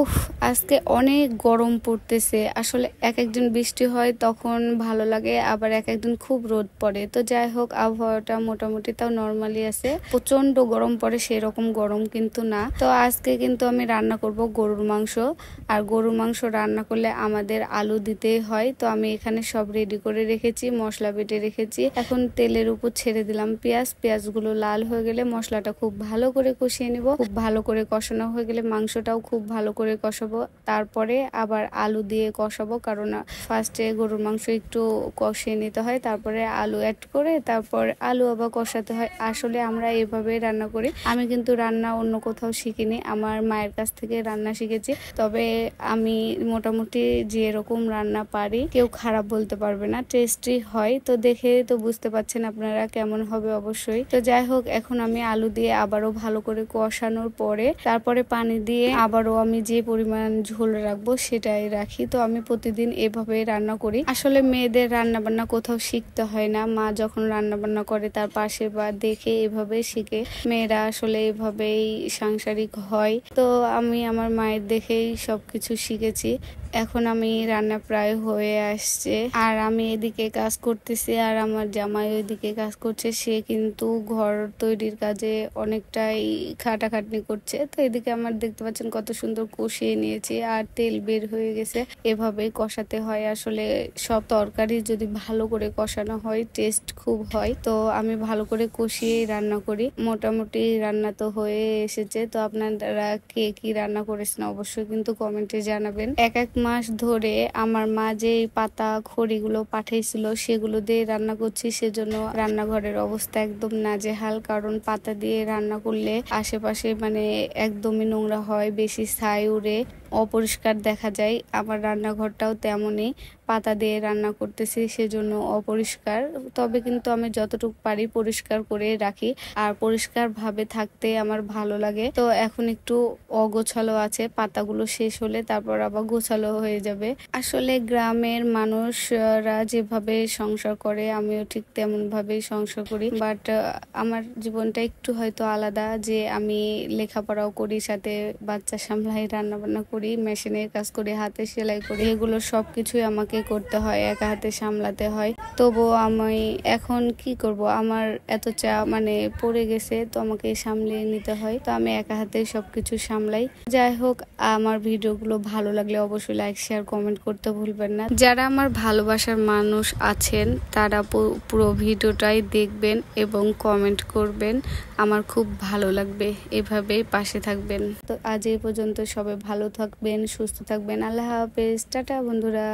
উফ, আজকে অনেক গরম পড়তেছে। আসলে একদিন বৃষ্টি হয় তখন ভালো লাগে, আবার একদিন খুব রোদ পড়ে। তো যাই হোক, আবহাওয়াটা মোটামুটি তাও নরমালি আছে। প্রচন্ড গরম পড়ে সেরকম গরম কিন্তু না। তো আজকে কিন্তু আমি রান্না করব গরুর মাংস। আর গরুর মাংস রান্না করলে আমাদের আলু দিতেই হয়। তো আমি এখানে সব রেডি করে রেখেছি, মশলা বেটে রেখেছি। এখন তেলের উপর ছেড়ে দিলাম পেঁয়াজগুলো লাল হয়ে গেলে মশলাটা খুব ভালো করে কষিয়ে নিব। খুব ভালো করে কষানো হয়ে গেলে মাংসটাও খুব ভালো করে কষাবো। তারপরে আবার আলু দিয়ে কষাবো, কারণ ফার্স্টে গরুর মাংস একটু কষিয়ে নিতে হয়, তারপরে আলু অ্যাড করে তারপর আলু আবার কষাতে হয়। আসলে আমরা এভাবে রান্না করি। আমি কিন্তু রান্না অন্য কোথাও শিখিনি, আমার মায়ের কাছ থেকে রান্না শিখেছি। তবে আমি মোটামুটি যেরকম রান্না পারি কেউ খারাপ বলতে পারবে না, টেস্টি হয়। তো দেখে তো বুঝতে পারছেন আপনারা কেমন হবে অবশ্যই। তো যাই হোক, এখন আমি আলু দিয়ে আবারও ভালো করে কষানোর পরে তারপরে পানি দিয়ে আবারও আমি যে পরিমাণ ঝোল রাখবো সেটাই রাখি। তো আমি প্রতিদিন এভাবে রান্না করি। আসলে মেয়েদের রান্না বান্না কোথাও শিখতে হয় না, মা যখন রান্না বান্না করে তার পাশে বা দেখে এভাবে শিখে মেয়েরা আসলে এভাবেই সাংসারিক হয়। তো আমি আমার মায়ের দেখেই সবকিছু শিখেছি। এখন আমি রান্না প্রায় হয়ে আসছে, আর আমি এদিকে কাজ করতেছি আর আমার জামাই ওইদিকে কাজ করছে। সে কিন্তু ঘর তৈরির কাজে অনেকটাই খাটাখাটনি করছে। তো এদিকে আমার দেখতে পাচ্ছেন কত সুন্দর কষিয়ে নিয়েছি আর তেল বের হয়ে গেছে। এভাবেই কষাতে হয়। আসলে সব তরকারি যদি ভালো করে কষানো হয় টেস্ট খুব হয়। তো আমি ভালো করে কষিয়েই রান্না করি। মোটামুটি রান্না তো হয়ে এসেছে। তো আপনারা কে কি রান্না করেছেন অবশ্যই কিন্তু কমেন্টে জানাবেন। এক মাস ধরে আমার মা যে পাতা খড়িগুলো পাঠিয়েছিল সেগুলো দিয়ে রান্না করছি, সেজন্য রান্নাঘরের অবস্থা একদম নাজেহাল। কারণ পাতা দিয়ে রান্না করলে আশেপাশে একদমই নোংরা হয়, বেশি ছাই উড়ে, অপরিষ্কার দেখা যায়। আমার রান্নাঘরটাও তেমনই, পাতা দিয়ে রান্না করতেছি সেজন্য অপরিষ্কার। তবে কিন্তু আমি যতটুকু পারি পরিষ্কার করে রাখি, আর পরিষ্কার ভাবে থাকতে আমার ভালো লাগে। তো এখন একটু অগোছালো আছে, পাতাগুলো শেষ হলে তারপর আবার গোছালো হয়ে যাবে। আসলে গ্রামের মানুষরা যেভাবে সংসার করে আমিও ঠিক তেমন ভাবেই সংসার করি, বাট আমার জীবনটা একটু হয়তো আলাদা, যে আমি লেখাপড়াও করি, সাথে বাচ্চা সামলাই, রান্না বান্না করি, মেশিনের কাজ করি, হাতে সেলাই করি। এগুলো সবকিছুই আমাকে করতে হয়, একা হাতে সামলাতে হয়। তবুও আমি এখন কি করব, আমার এত পড়ে গেছে, তো আমাকে সামলিয়ে নিতে হয়। তো আমি একা হাতে সবকিছু সামলাই। যাই হোক, আমার ভিডিওগুলো ভালো লাগলে অবশ্যই লাইক, শেয়ার, কমেন্ট করতে ভুলবেন না। যারা আমার ভালোবাসার মানুষ আছেন তারা পুরো ভিডিওটাই দেখবেন এবং কমেন্ট করবেন, আমার খুব ভালো লাগবে। এভাবেই পাশে থাকবেন। তো আজ এই পর্যন্ত, সবাই ভালো থাকবেন, সুস্থ থাকবেন। আল্লাহ হাফেজ, টাটা বন্ধুরা।